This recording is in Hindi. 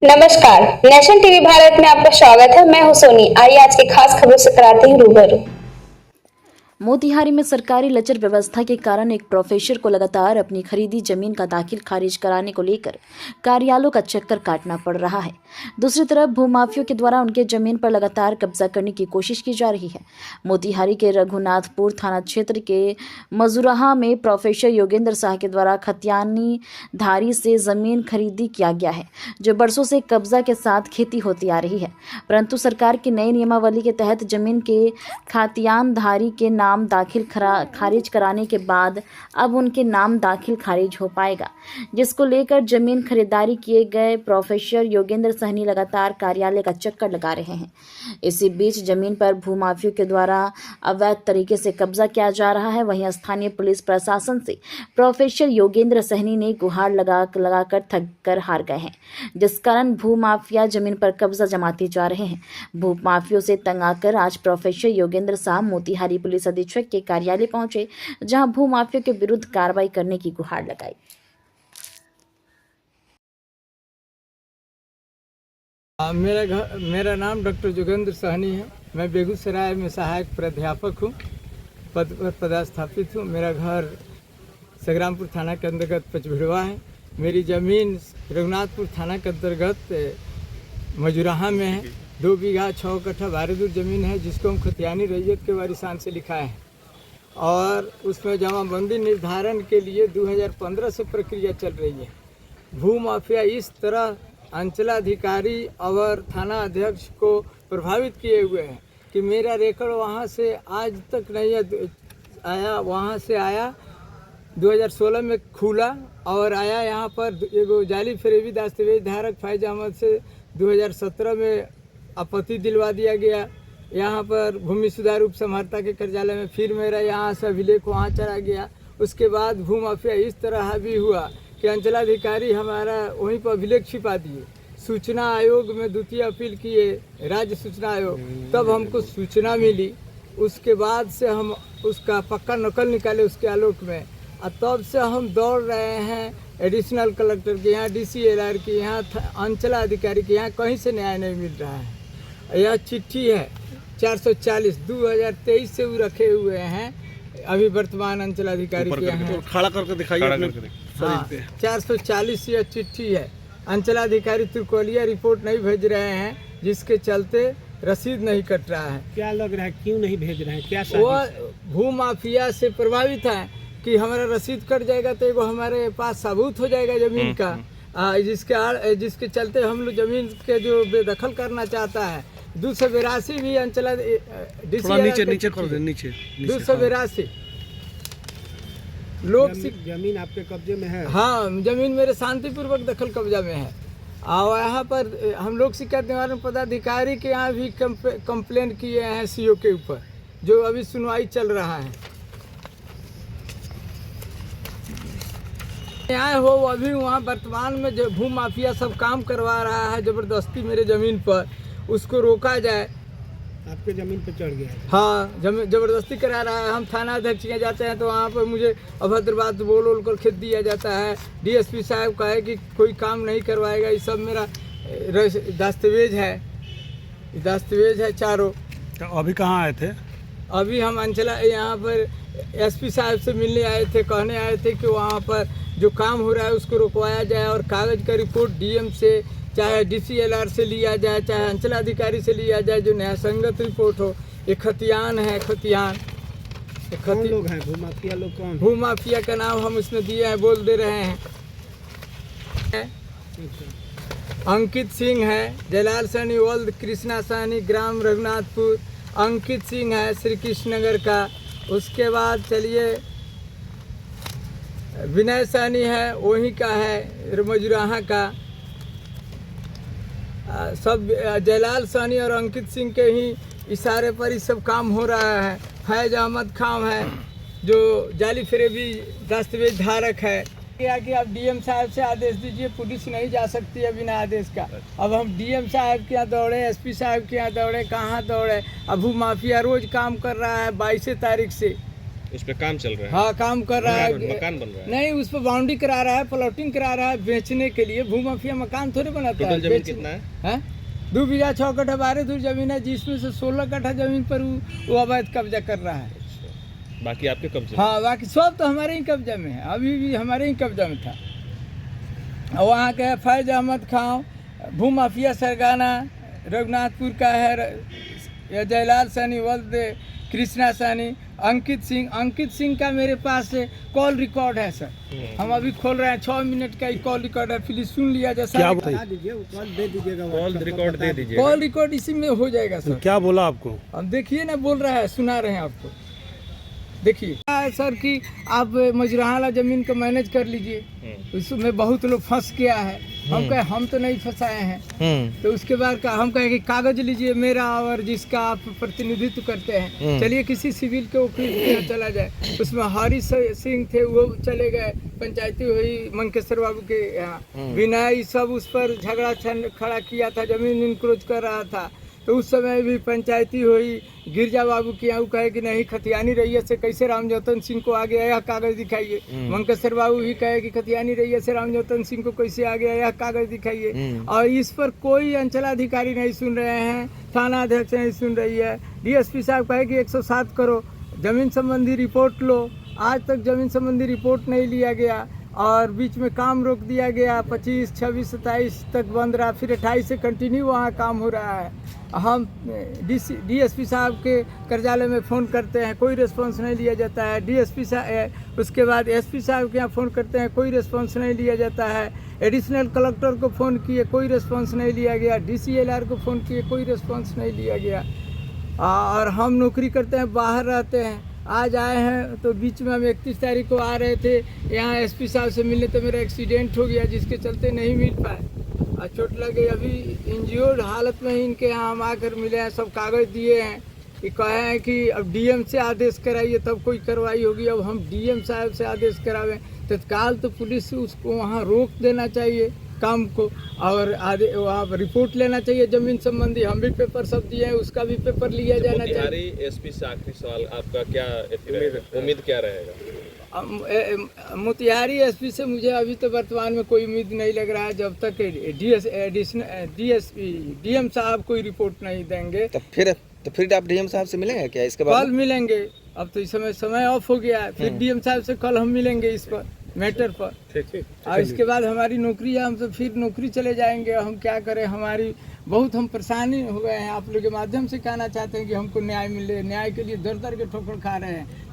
नमस्कार। नेशन टीवी भारत में आपका स्वागत है। मैं हूं सोनी। आइए आज की खास खबरों से कराते हैं रूबरू। मोतिहारी में सरकारी लचर व्यवस्था के कारण एक प्रोफेसर को लगातार अपनी खरीदी जमीन का दाखिल खारिज कराने को लेकर कार्यालयों का चक्कर काटना पड़ रहा है। दूसरी तरफ भूमाफियों के द्वारा उनके जमीन पर लगातार कब्जा करने की कोशिश की जा रही है। मोतिहारी के रघुनाथपुर थाना क्षेत्र के मजुराहा में प्रोफेसर योगेंद्र शाह के द्वारा खतियानी धारी से जमीन खरीदी किया गया है, जो बरसों से कब्जा के साथ खेती होती आ रही है। परंतु सरकार की नई नियमावली के तहत जमीन के खतियान धारी के नाम दाखिल खारिज कराने के बाद अब उनके नाम दाखिल खारिज हो पाएगा, जिसको लेकर जमीन खरीदारी किए गए प्रोफेसर योगेंद्र सहनी लगातार कार्यालय का चक्कर लगा रहे हैं। इसी बीच जमीन पर भूमाफियों के द्वारा अवैध तरीके से कब्जा किया जा रहा है। वहीं स्थानीय पुलिस प्रशासन से प्रोफेसर योगेंद्र सहनी ने गुहार लगाकर थक कर हार गए हैं, जिस कारण भूमाफिया जमीन पर कब्जा जमाते जा रहे हैं। भूमाफियों से तंग आकर आज प्रोफेसर योगेंद्र शाह मोतिहारी पुलिस अधीक्षक के कार्यालय पहुंचे, जहां भूमाफियों के विरुद्ध कार्रवाई करने की गुहार लगाई। मेरा नाम डॉक्टर जोगेंद्र सहनी है। मैं बेगूसराय में सहायक प्राध्यापक हूँ, पद पर पदस्थापित हूँ। मेरा घर संग्रामपुर थाना के अंतर्गत पचभिड़वा है। मेरी ज़मीन रघुनाथपुर थाना के अंतर्गत मजुराहा में है। 2 बीघा 6 कट्ठा बारहदूर ज़मीन है, जिसको हम खतियानी रैयत के वारिसान से लिखा है और उसमें जमाबंदी निर्धारण के लिए 2015 से प्रक्रिया चल रही है। भूमाफिया इस तरह अंचलाधिकारी और थाना अध्यक्ष को प्रभावित किए हुए हैं कि मेरा रेकॉर्ड वहाँ से आज तक नहीं आया। वहाँ से आया 2016 में खुला और आया यहाँ पर एगो जाली फरेबी दस्तावेज धारक फैज अहमद से 2017 में आपत्ति दिलवा दिया गया। यहाँ पर भूमि सुधार उप समहर्ता के कार्यालय में फिर मेरा यहाँ से अभिलेख वहाँ चला गया। उसके बाद भूमाफिया इस तरह हावी हुआ कि अंचलाधिकारी हमारा वहीं पर अभिलेख छिपा दिए। सूचना आयोग में द्वितीय अपील किए, राज्य सूचना आयोग, तब हमको सूचना मिली। उसके बाद से हम उसका पक्का नकल निकाले उसके आलोक में, और तब से हम दौड़ रहे हैं एडिशनल कलेक्टर के यहाँ, DCLR के यहाँ, अंचलाधिकारी के यहाँ, कहीं से न्याय नहीं मिल रहा है। यह चिट्ठी है 440 2023 से वो रखे हुए हैं अभी वर्तमान अंचलाधिकारी के यहाँ। खड़ा करके दिखाइए। 440 यह चिट्ठी है। अंचलाधिकारी त्रिकोलिया रिपोर्ट नहीं भेज रहे हैं, जिसके चलते रसीद नहीं कट रहा है। क्या लग रहा है, क्यों नहीं भेज रहे हैं? क्या वो भूमाफिया से प्रभावित है कि हमारा रसीद कट जाएगा तो एगो हमारे पास सबूत हो जाएगा जमीन का, जिसके चलते हम लोग जमीन के जो बेदखल करना चाहता है। 282 भी अंचला नीचे 282 लोग जमीन आपके कब्जे में है? हाँ, जमीन मेरे शांतिपूर्वक दखल कब्जा में है। और यहाँ पर हम लोग शिकायत निवारण पदाधिकारी के यहाँ भी कंप्लेन किए हैं CO के ऊपर, जो अभी सुनवाई चल रहा है। यहाँ हो अभी वहाँ वर्तमान में जो भूमाफिया सब काम करवा रहा है ज़बरदस्ती मेरे ज़मीन पर, उसको रोका जाए। आपके ज़मीन पे चढ़ गया है? हाँ, ज़बरदस्ती करा रहा है। हम थाना अध्यक्ष के जाते हैं तो वहाँ पर मुझे अभद्र बात बोल कर खेत दिया जाता है। DSP साहब का है कि कोई काम नहीं करवाएगा। ये सब मेरा दस्तावेज है चारों। तो अभी कहाँ आए थे? अभी हम अंचला यहाँ पर SP साहब से मिलने आए थे। कहने आए थे कि वहाँ पर जो काम हो रहा है उसको रुकवाया जाए और कागज़ का रिपोर्ट DM से, चाहे DCLR से लिया जाए, चाहे अंचलाधिकारी से लिया जाए, जो न्यायसंगत रिपोर्ट हो। ये खतियान है, खतियान। कौन लोग हैं भूमाफिया? लोग कौन? भूमाफिया का नाम हम इसमें दिए हैं, बोल दे रहे हैं। अंकित सिंह है, जलाल सहनी वल्द कृष्णा सहनी, ग्राम रघुनाथपुर। अंकित सिंह है श्री कृष्ण नगर का। उसके बाद चलिए विनय सहनी है, वहीं का है, मजुराहा का। सब जलाल सहनी और अंकित सिंह के ही इशारे पर ही सब काम हो रहा है। फैज अहमद खान है, जो जाली फरेबी दस्तावेज धारक है। क्या कि आप DM साहब से आदेश दीजिए, पुलिस नहीं जा सकती है बिना आदेश का। अब हम DM साहब के यहाँ दौड़े, SP साहब के यहाँ दौड़े, कहाँ दौड़े। अब भूमाफिया रोज काम कर रहा है 22 तारीख से। उस पे काम चल रहा है। हाँ काम कर रहा है। मकान बन रहा है। नहीं, उस पर बाउंड्री करा रहा है, प्लॉटिंग करा रहा है बेचने के लिए। भूमाफिया मकान थोड़े बनाता है। टोटल जमीन कितना है? 2 बीघा 6 कट्ठा 12 दूर जमीन है, जिसमें से 16 कट्ठा जमीन पर वो अवैध कब्जा कर रहा है। बाकी आपके कब्जे? हाँ, बाकी सब तो हमारे ही कब्जा में है, अभी भी हमारे ही कब्जा में था। वहाँ के है फैज अहमद खां, भूमाफिया सरगाना रघुनाथपुर का है, जयलाल सैनी, वल्द कृष्णा सैनी, अंकित सिंह का मेरे पास कॉल रिकॉर्ड है सर। हम अभी खोल रहे हैं, 6 मिनट का ही कॉल रिकॉर्ड है, प्लीज सुन लिया जाए सर। बता दीजिए, वो कॉल दे दीजिएगा, कॉल रिकॉर्ड दे दीजिए। कॉल रिकॉर्ड इसी में हो जाएगा सर। क्या बोला आपको? अब देखिए ना, बोल रहा है, सुना रहे हैं आपको, देखिए सर कि आप मजराहाला जमीन को मैनेज कर लीजिए, उसमें बहुत लोग फंस गया है। हम कहे हम तो नहीं फंसाए हैं। तो उसके बाद का हम कहे कि कागज लीजिए मेरा और जिसका आप प्रतिनिधित्व करते हैं, चलिए किसी सिविल के वकील के यहाँ चला जाए। उसमें हरी सिंह थे, वो चले गए, पंचायती हुई मंकेश्वर बाबू के यहाँ। विनय सब उस पर झगड़ा खड़ा किया था, जमीन इंक्रोच कर रहा था। तो उस समय भी पंचायती हुई, गिरजा बाबू की यहाँ कहे कि नहीं खतियानी रैयत से कैसे रामजोतन सिंह को आ गया, यह कागज दिखाइए। मंकेश्वर बाबू भी कहे कि खतियानी रैयत से रामजोतन सिंह को कैसे आ गया, यह कागज दिखाइए। और इस पर कोई अंचलाधिकारी नहीं सुन रहे हैं, थाना अध्यक्ष नहीं सुन रही है। डीएसपी साहब कहे कि 107 करो, जमीन संबंधी रिपोर्ट लो। आज तक जमीन संबंधी रिपोर्ट नहीं लिया गया और बीच में काम रोक दिया गया। 25, 26, 27 तक बंद रहा, फिर 28 से कंटिन्यू वहाँ काम हो रहा है। हम डीएसपी साहब के कार्यालय में फ़ोन करते हैं, कोई रिस्पांस नहीं लिया जाता है। डीएसपी साहब, उसके बाद एसपी साहब के यहाँ फ़ोन करते हैं, कोई रिस्पांस नहीं लिया जाता है। एडिशनल कलेक्टर को फ़ोन किए, कोई रिस्पांस नहीं लिया गया। DCLR को फ़ोन किए, कोई रिस्पांस नहीं लिया गया। और हम नौकरी करते हैं, बाहर रहते हैं। आज आए हैं तो बीच में हम 31 तारीख को आ रहे थे यहाँ एसपी साहब से मिलने, तो मेरा एक्सीडेंट हो गया, जिसके चलते नहीं मिल पाए और चोट लग गई। अभी इंज्योर्ड हालत में ही इनके यहाँ हम आकर मिले हैं, सब कागज़ दिए हैं कि कहे हैं कि अब डीएम से आदेश कराइए तब कोई कार्रवाई होगी। अब हम डीएम साहब से आदेश करावें, तत्काल तो पुलिस से उसको वहाँ रोक देना चाहिए काम को, और वहाँ रिपोर्ट लेना चाहिए जमीन संबंधी। हम भी पेपर सब दिए हैं, उसका भी पेपर लिया जाना चाहिए। एसपी से आखिरी सवाल, आपका क्या उम्मीद क्या रहेगा? मोतिहारी एसपी से मुझे अभी तो वर्तमान में कोई उम्मीद नहीं लग रहा है, जब तक डीएम साहब कोई रिपोर्ट नहीं देंगे। तो फिर आप डीएम साहब से मिलेंगे क्या इसके बाद? कल मिलेंगे, अब तो इस समय ऑफ हो गया है। फिर डीएम साहब से कल हम मिलेंगे इस पर मैटर पर। ठीक। और इसके बाद हमारी नौकरी है, हम तो फिर नौकरी चले जाएंगे। हम क्या करें, हमारी बहुत हम परेशानी हो गए हैं। आप लोग के माध्यम से कहना चाहते हैं कि हमको न्याय मिले, न्याय के लिए दर दर के ठोकर खा रहे हैं।